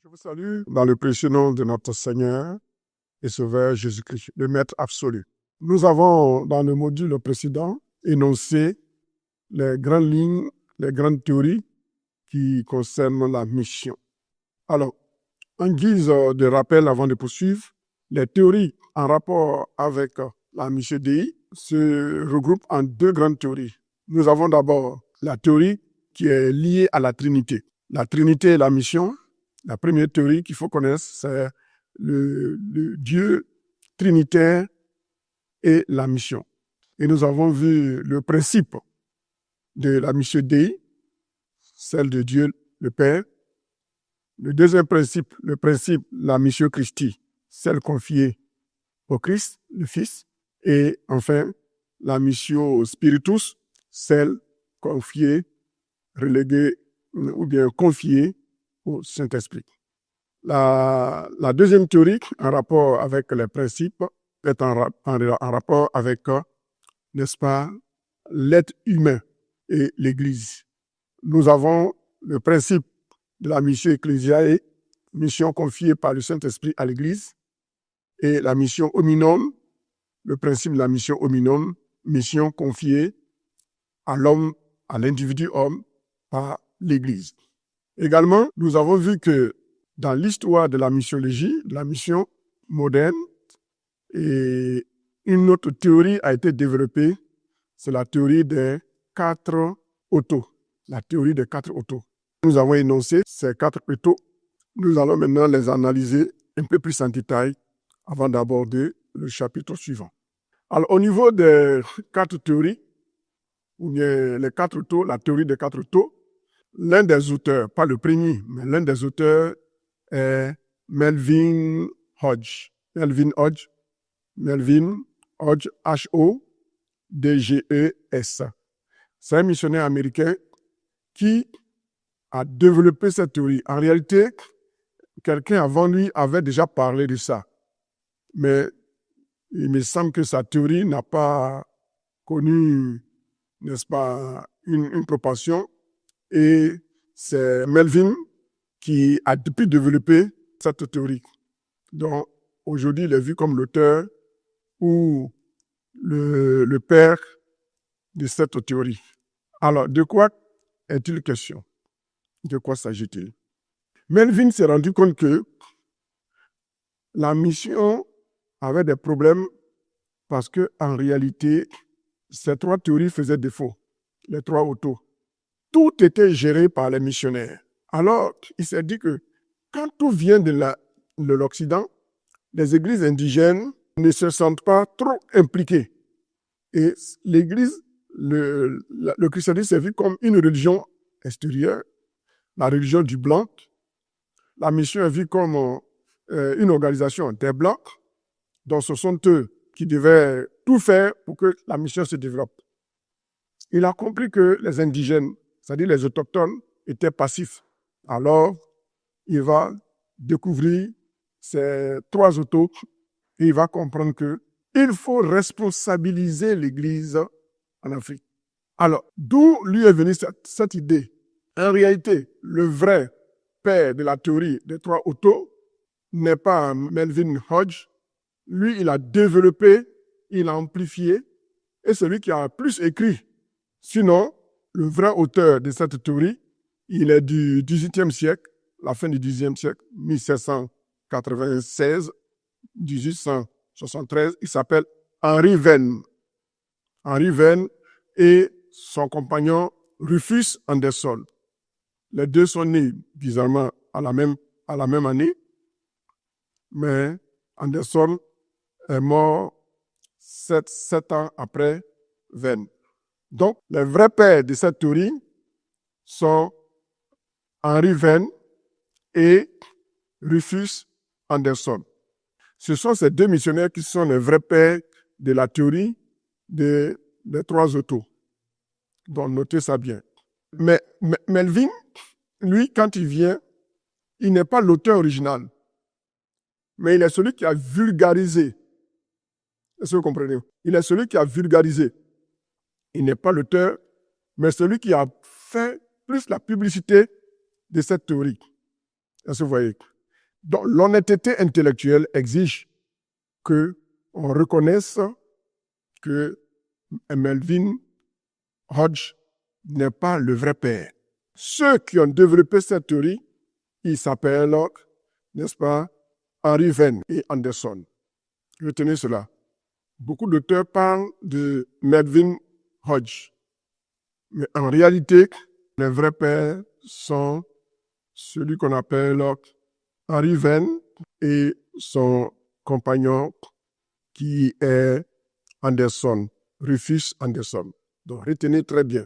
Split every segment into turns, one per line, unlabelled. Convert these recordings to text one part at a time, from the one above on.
Je vous salue dans le précieux nom de notre Seigneur et Sauveur Jésus-Christ, le Maître absolu. Nous avons, dans le module précédent, énoncé les grandes lignes, les grandes théories qui concernent la mission. Alors, en guise de rappel avant de poursuivre, les théories en rapport avec la mission DI se regroupent en deux grandes théories. Nous avons d'abord la théorie qui est liée à la Trinité. La Trinité et la mission. La première théorie qu'il faut connaître, c'est le Dieu trinitaire et la mission. Et nous avons vu le principe de la mission Dei, celle de Dieu le Père. Le deuxième principe, le principe de la mission Christi, celle confiée au Christ, le Fils. Et enfin, la mission Spiritus, celle confiée, reléguée ou bien confiée au Saint-Esprit. La deuxième théorie, en rapport avec les principes, est en rapport avec, n'est-ce pas, l'être humain et l'Église. Nous avons le principe de la mission ecclésiae, mission confiée par le Saint-Esprit à l'Église, et la mission hominum, le principe de la mission hominum, mission confiée à l'homme, à l'individu homme, par l'Église. Également, nous avons vu que dans l'histoire de la missiologie, de la mission moderne, et une autre théorie a été développée, c'est la théorie des 4 autos. La théorie des 4 autos. Nous avons énoncé ces 4 autos. Nous allons maintenant les analyser un peu plus en détail avant d'aborder le chapitre suivant. Alors, au niveau des 4 théories, ou bien les 4 autos, la théorie des 4 autos, l'un des auteurs, pas le premier, mais l'un des auteurs est Melvin Hodge. Melvin Hodge, H-O-D-G-E-S. C'est un missionnaire américain qui a développé cette théorie. En réalité, quelqu'un avant lui avait déjà parlé de ça. Mais il me semble que sa théorie n'a pas connu, n'est-ce pas, une proportion. Et c'est Melvin qui a depuis développé cette théorie. Donc, aujourd'hui, il est vu comme l'auteur ou le père de cette théorie. Alors, de quoi est-il question? De quoi s'agit-il? Melvin s'est rendu compte que la mission avait des problèmes parce que, en réalité, ces 3 théories faisaient défaut, les 3 autos. Tout était géré par les missionnaires. Alors, il s'est dit que quand tout vient de l'Occident, les églises indigènes ne se sentent pas trop impliquées. Et l'église, le christianisme est vu comme une religion extérieure, la religion du blanc. La mission est vue comme une organisation des blancs, donc ce sont eux qui devaient tout faire pour que la mission se développe. Il a compris que les indigènes, c'est-à-dire les autochtones, étaient passifs. Alors, il va découvrir ces 3 autos et il va comprendre qu'il faut responsabiliser l'Église en Afrique. Alors, d'où lui est venue cette idée? En réalité, le vrai père de la théorie des 3 autos n'est pas Melvin Hodge. Lui, il a développé, il a amplifié, et c'est lui qui a plus écrit. Sinon, le vrai auteur de cette théorie, il est du XVIIIe siècle, la fin du XVIIIe siècle, 1796, 1873, il s'appelle Henry Venn. Henry Venn et son compagnon Rufus Anderson. Les deux sont nés bizarrement à la même année, mais Anderson est mort 7 ans après Venn. Donc, les vrais pères de cette théorie sont Henry Venn et Rufus Anderson. Ce sont ces 2 missionnaires qui sont les vrais pères de la théorie des 3 autos. Donc, notez ça bien. Mais Melvin, lui, quand il vient, il n'est pas l'auteur original, mais il est celui qui a vulgarisé. Est-ce que vous comprenez? Il est celui qui a vulgarisé. Il n'est pas l'auteur, mais celui qui a fait plus la publicité de cette théorie. Est-ce que vous voyez? Donc, l'honnêteté intellectuelle exige qu'on reconnaisse que Melvin Hodge n'est pas le vrai père. Ceux qui ont développé cette théorie, ils s'appellent, n'est-ce pas, Henry Venn et Anderson. Retenez cela. Beaucoup d'auteurs parlent de Melvin Hodge. Mais en réalité, les vrais pères sont celui qu'on appelle Henry Venn et son compagnon qui est Anderson, Rufus Anderson. Donc retenez très bien.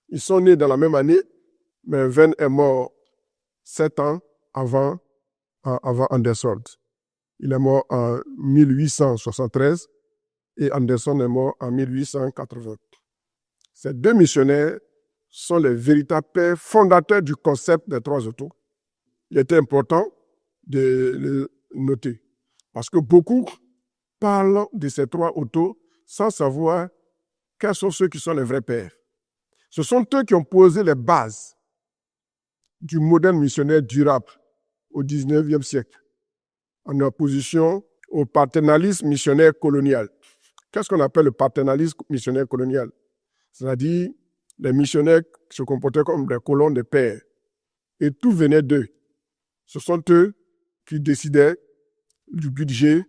Ils sont nés dans la même année, mais Venn est mort 7 ans avant Anderson. Il est mort en 1873 et Anderson est mort en 1880. Ces deux missionnaires sont les véritables pères fondateurs du concept des trois autos. Il était important de le noter parce que beaucoup parlent de ces trois autos sans savoir quels sont ceux qui sont les vrais pères. Ce sont eux qui ont posé les bases du modèle missionnaire durable au XIXe siècle, en opposition au paternalisme missionnaire colonial. Qu'est-ce qu'on appelle le paternalisme missionnaire colonial? C'est-à-dire les missionnaires se comportaient comme des colons de pères et tout venait d'eux. Ce sont eux qui décidaient du budget,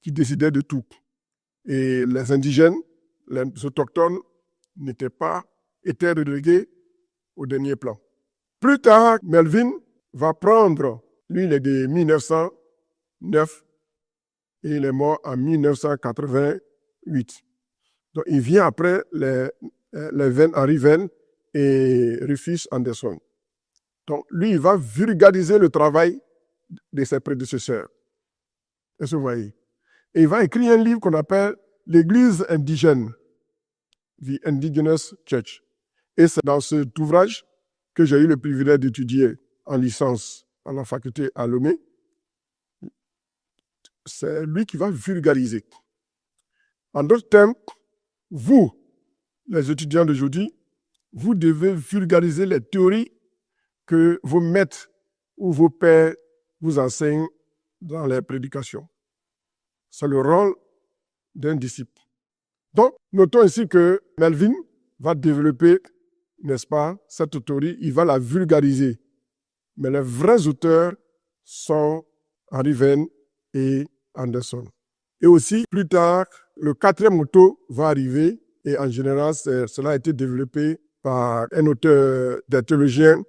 qui décidaient de tout. Et les indigènes, les autochtones, étaient relégués au dernier plan. Plus tard, Melvin va prendre, lui il est de 1909 et il est mort en 1988. Donc il vient après les Henry Venn et Rufus Anderson. Donc lui, il va vulgariser le travail de ses prédécesseurs. Est-ce que vous voyez? Et il va écrire un livre qu'on appelle l'Église indigène, The Indigenous Church. Et c'est dans cet ouvrage que j'ai eu le privilège d'étudier en licence à la faculté à Lomé. C'est lui qui va vulgariser. En d'autres termes, vous, les étudiants d'aujourd'hui, vous devez vulgariser les théories que vos maîtres ou vos pères vous enseignent dans les prédications. C'est le rôle d'un disciple. Donc, notons ici que Melvin va développer, n'est-ce pas, cette théorie, il va la vulgariser. Mais les vrais auteurs sont Henry Venn et Anderson. Et aussi, plus tard, le quatrième auto va arriver et en général, cela a été développé par un auteur des théologiens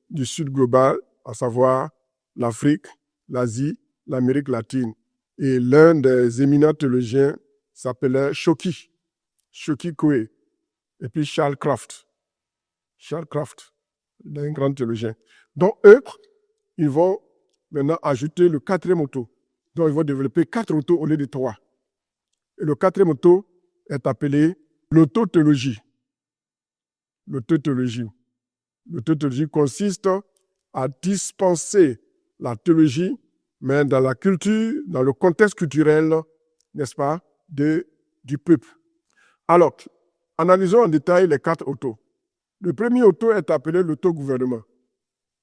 du Sud global, à savoir l'Afrique, l'Asie, l'Amérique latine. Et l'un des éminents théologiens s'appelait Shoki Koé, et puis Charles Kraft, un grand théologien. Donc eux, ils vont maintenant ajouter le quatrième auto. Donc ils vont développer 4 autos au lieu de 3. Et le quatrième auto est appelé l'autothéologie. L'autothéologie consiste à dispenser la théologie, mais dans la culture, dans le contexte culturel, n'est-ce pas, du peuple. Alors, analysons en détail les 4 autos. Le premier auto est appelé l'autogouvernement.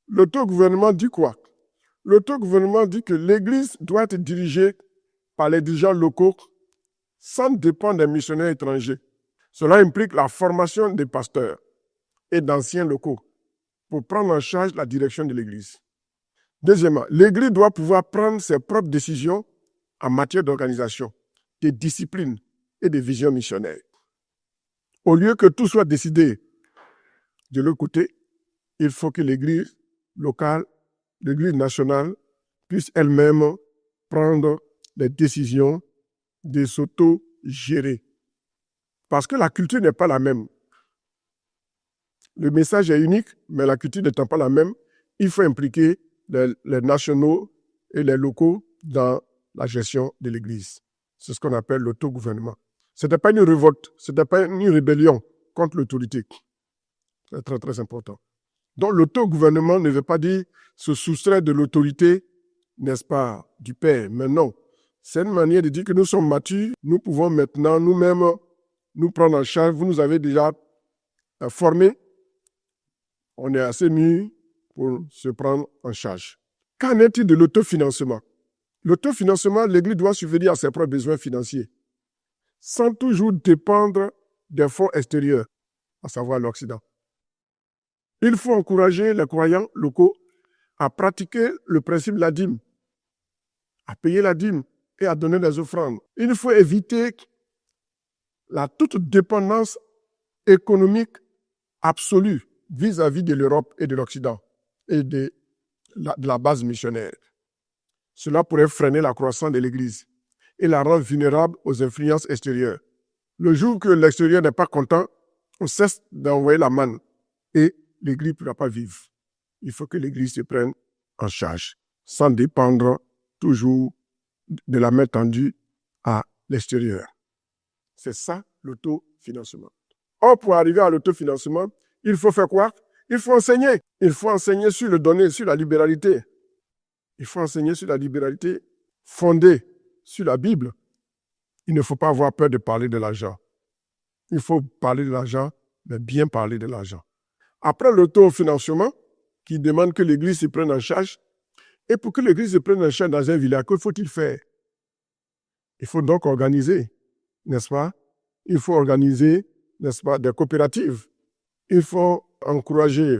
L'autogouvernement dit quoi? L'autogouvernement dit que l'Église doit être dirigée par les dirigeants locaux sans dépendre des missionnaires étrangers. Cela implique la formation des pasteurs et d'anciens locaux pour prendre en charge la direction de l'Église. Deuxièmement, l'Église doit pouvoir prendre ses propres décisions en matière d'organisation, de discipline et de vision missionnaire. Au lieu que tout soit décidé de l'autre côté, il faut que l'Église locale, l'Église nationale, puisse elle-même prendre les décisions de s'auto-gérer. Parce que la culture n'est pas la même. Le message est unique, mais la culture n'étant pas la même, il faut impliquer les nationaux et les locaux dans la gestion de l'Église. C'est ce qu'on appelle l'autogouvernement. Ce n'était pas une révolte, ce n'était pas une rébellion contre l'autorité. C'est très, très important. Donc, l'autogouvernement ne veut pas dire se soustraire de l'autorité, n'est-ce pas, du Père. Mais non, c'est une manière de dire que nous sommes matures, nous pouvons maintenant nous-mêmes nous prendre en charge. Vous nous avez déjà formés, on est assez mûrs pour se prendre en charge. Qu'en est-il de l'autofinancement? L'autofinancement, l'Église doit subvenir à ses propres besoins financiers, sans toujours dépendre des fonds extérieurs, à savoir l'Occident. Il faut encourager les croyants locaux à pratiquer le principe de la dîme, à payer la dîme et à donner des offrandes. Il faut éviter la toute dépendance économique absolue vis-à-vis de l'Europe et de l'Occident et de la base missionnaire. Cela pourrait freiner la croissance de l'Église et la rendre vulnérable aux influences extérieures. Le jour que l'extérieur n'est pas content, on cesse d'envoyer la manne et l'Église ne pourra pas vivre. Il faut que l'Église se prenne en charge, sans dépendre toujours de la main tendue à l'extérieur. C'est ça l'autofinancement. Or, pour arriver à l'autofinancement, il faut faire quoi? Il faut enseigner. Il faut enseigner sur le donner, sur la libéralité. Il faut enseigner sur la libéralité fondée sur la Bible. Il ne faut pas avoir peur de parler de l'argent. Il faut parler de l'argent, mais bien parler de l'argent. Après l'autofinancement, qui demande que l'Église se prenne en charge, et pour que l'Église se prenne en charge dans un village, que faut-il faire? Il faut donc organiser, n'est-ce pas? Il faut organiser, n'est-ce pas, des coopératives. Il faut encourager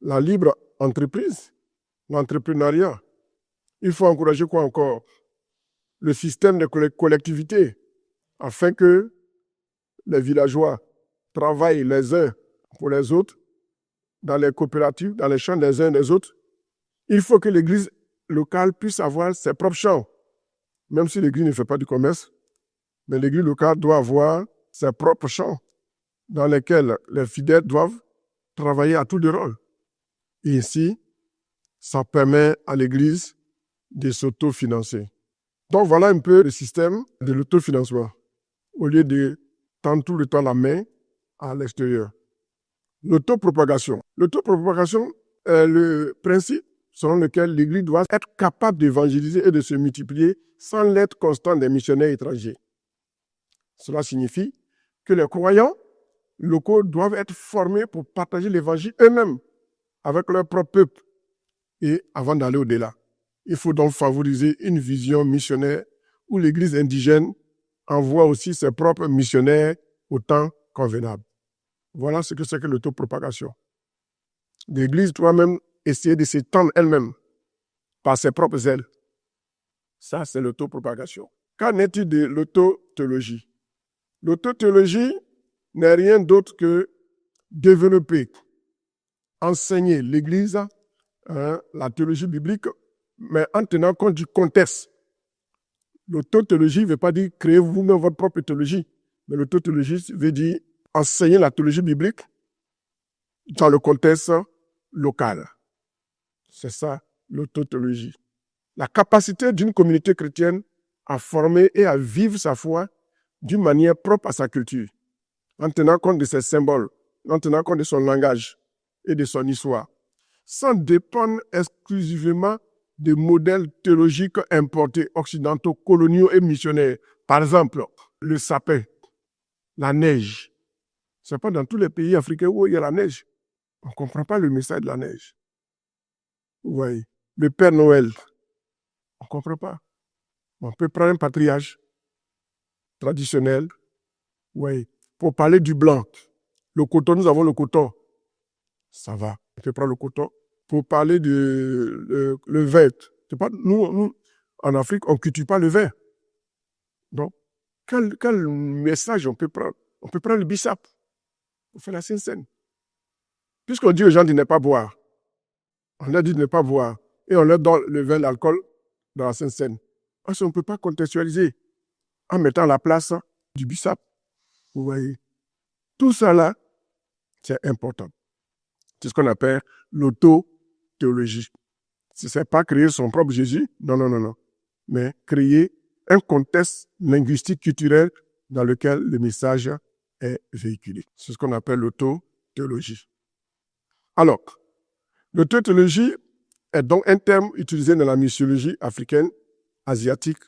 la libre entreprise, l'entrepreneuriat. Il faut encourager quoi encore? Le système de collectivité, afin que les villageois travaillent les uns pour les autres, dans les coopératives, dans les champs des uns des autres. Il faut que l'Église locale puisse avoir ses propres champs. Même si l'Église ne fait pas du commerce, mais l'Église locale doit avoir ses propres champs dans lesquels les fidèles doivent travailler à tour de rôle. Et ainsi, ça permet à l'Église de s'autofinancer. Donc voilà un peu le système de l'autofinancement, au lieu de tendre tout le temps la main à l'extérieur. L'autopropagation. L'autopropagation est le principe selon lequel l'Église doit être capable d'évangéliser et de se multiplier sans l'aide constante des missionnaires étrangers. Cela signifie que les croyants locaux doivent être formés pour partager l'évangile eux-mêmes avec leur propre peuple et avant d'aller au-delà. Il faut donc favoriser une vision missionnaire où l'Église indigène envoie aussi ses propres missionnaires au temps convenable. Voilà ce que c'est que l'autopropagation. L'Église doit même essayer de s'étendre elle-même par ses propres ailes. Ça, c'est l'autopropagation. Qu'en est-il de l'autothéologie? L'autothéologie n'est rien d'autre que développer, enseigner l'Église, la théologie biblique, mais en tenant compte du contexte. L'autothéologie ne veut pas dire créer vous-même votre propre théologie, mais l'autothéologie veut dire enseigner la théologie biblique dans le contexte local. C'est ça, l'autothéologie. La capacité d'une communauté chrétienne à former et à vivre sa foi d'une manière propre à sa culture, en tenant compte de ses symboles, en tenant compte de son langage et de son histoire, sans dépendre exclusivement des modèles théologiques importés, occidentaux, coloniaux et missionnaires. Par exemple, le sapin, la neige. Ce n'est pas dans tous les pays africains où il y a la neige. On ne comprend pas le message de la neige. Oui. Le Père Noël, on ne comprend pas. On peut prendre un patriarche traditionnel, oui. Pour parler du blanc, le coton, nous avons le coton. Ça va, on peut prendre le coton. Pour parler de le vin, pas, nous, en Afrique, on ne cultive pas le vin. Donc, quel message on peut prendre? On peut prendre le bissap pour faire la Sainte Seine. Puisqu'on dit aux gens de ne pas boire, on leur dit de ne pas boire, et on leur donne le vin, l'alcool dans la Sainte Seine. Parce qu'on ne peut pas contextualiser en mettant à la place du bissap. Vous voyez, tout ça là, c'est important. C'est ce qu'on appelle l'autothéologie. Ce n'est pas créer son propre Jésus, non, mais créer un contexte linguistique, culturel dans lequel le message est véhiculé. C'est ce qu'on appelle l'autothéologie. Alors, l'autothéologie est donc un terme utilisé dans la missiologie africaine, asiatique,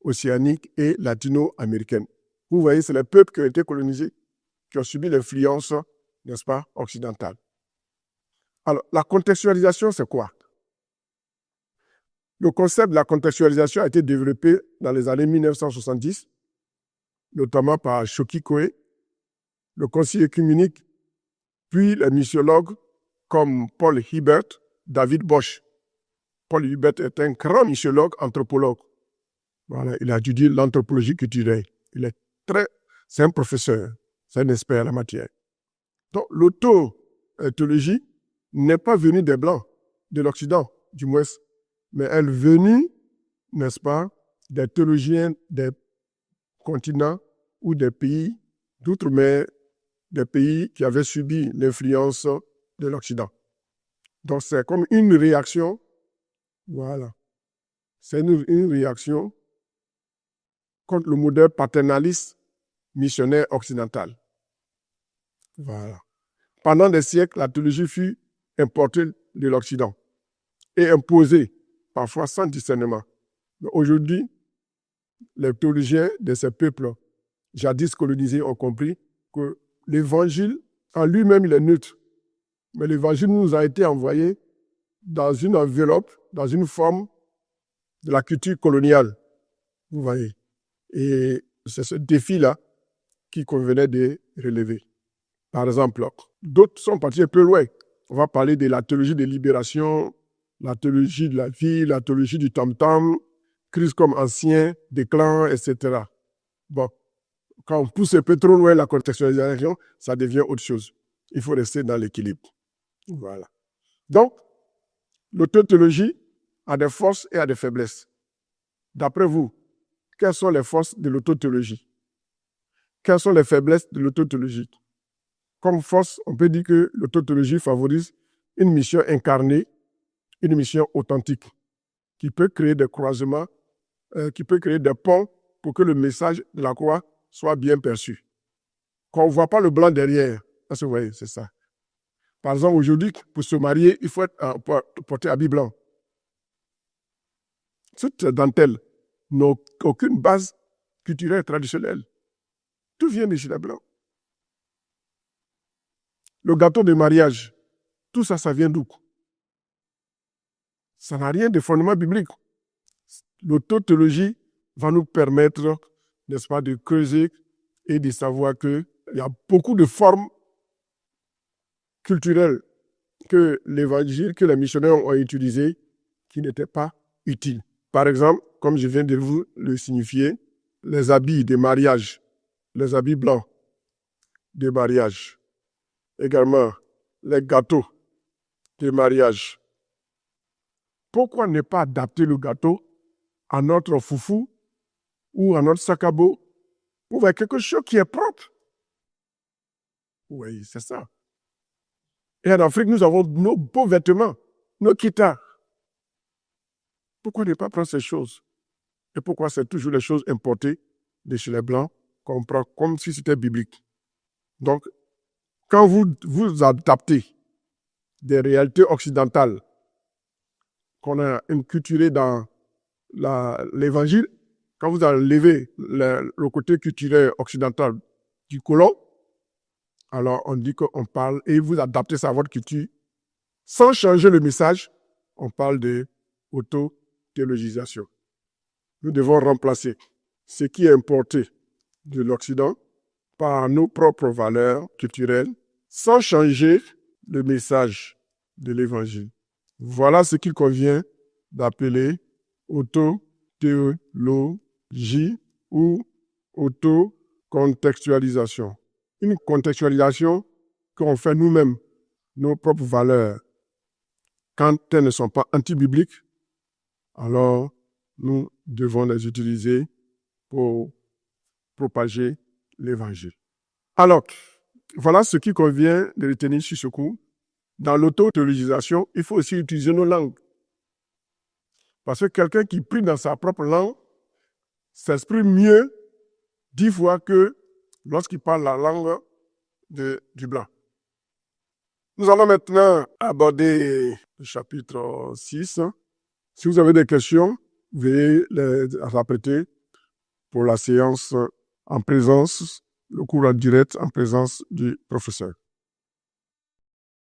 océanique et latino-américaine. Vous voyez, c'est les peuples qui ont été colonisés, qui ont subi l'influence, n'est-ce pas, occidentale. Alors, la contextualisation, c'est quoi? Le concept de la contextualisation a été développé dans les années 1970, notamment par Shoki Koe, le Conseil œcuménique, puis les missiologues comme Paul Hiebert, David Bosch. Paul Hiebert est un grand missiologue, anthropologue. Voilà, il a étudié l'anthropologie culturelle. C'est un professeur, c'est un expert en la matière. Donc, l'auto-théologie n'est pas venue des Blancs, de l'Occident, du moins, mais elle est venue, n'est-ce pas, des théologiens des continents ou des pays d'outre-mer, des pays qui avaient subi l'influence de l'Occident. Donc, c'est comme une réaction, voilà, c'est une réaction contre le modèle paternaliste missionnaire occidental. Voilà. Pendant des siècles, la théologie fut importée de l'Occident et imposée, parfois sans discernement. Mais aujourd'hui, les théologiens de ces peuples, jadis colonisés, ont compris que l'évangile, en lui-même, il est neutre. Mais l'évangile nous a été envoyé dans une enveloppe, dans une forme de la culture coloniale. Vous voyez. Et c'est ce défi-là qui convenait de relever. Par exemple, d'autres sont partis un peu loin. On va parler de la théologie de libération, la théologie de la vie, la théologie du tam-tam, Christ comme ancien, déclin, etc. Bon, quand on pousse un peu trop loin la contextualisation, ça devient autre chose. Il faut rester dans l'équilibre. Voilà. Donc, l'autothéologie a des forces et a des faiblesses. D'après vous, quelles sont les forces de l'autothéologie? Quelles sont les faiblesses de l'autothéologie? Comme force, on peut dire que l'autothéologie favorise une mission incarnée, une mission authentique, qui peut créer des croisements, qui peut créer des ponts pour que le message de la croix soit bien perçu. Quand on ne voit pas le blanc derrière, vous voyez, c'est ça. Par exemple, aujourd'hui, pour se marier, il faut porter habit blanc. Cette dentelle n'a aucune base culturelle traditionnelle. Tout vient des gilets blancs. Le gâteau de mariage, tout ça, ça vient d'où? Ça n'a rien de fondement biblique. L'autothéologie va nous permettre, n'est-ce pas, de creuser et de savoir qu'il y a beaucoup de formes culturelles que l'évangile, que les missionnaires ont utilisées, qui n'étaient pas utiles. Par exemple, comme je viens de vous le signifier, les habits de mariage, les habits blancs de mariage, également les gâteaux de mariage. Pourquoi ne pas adapter le gâteau à notre foufou ou à notre sakabo ou à quelque chose qui est propre? Oui, c'est ça. Et en Afrique, nous avons nos beaux vêtements, nos guitares. Pourquoi ne pas prendre ces choses? Et pourquoi c'est toujours les choses importées de chez les Blancs qu'on prend comme si c'était biblique? Donc, quand vous adaptez des réalités occidentales qu'on a inculturées dans l'évangile, quand vous enlevez le côté culturel occidental du colon, alors on dit qu'on parle et vous adaptez ça à votre culture. Sans changer le message, on parle de auto-théologisation. Nous devons remplacer ce qui est importé de l'Occident par nos propres valeurs culturelles, sans changer le message de l'Évangile. Voilà ce qu'il convient d'appeler auto-théologie ou auto-contextualisation. Une contextualisation qu'on fait nous-mêmes, nos propres valeurs. Quand elles ne sont pas anti-bibliques, alors nous devons les utiliser pour propager l'Évangile. Alors, voilà ce qui convient de retenir sur ce coup. Dans l'autothéologisation, il faut aussi utiliser nos langues. Parce que quelqu'un qui prie dans sa propre langue s'exprime mieux 10 fois que lorsqu'il parle la langue du blanc. Nous allons maintenant aborder le chapitre 6. Si vous avez des questions, veuillez les répéter pour la séance en présence, le cours en direct en présence du professeur.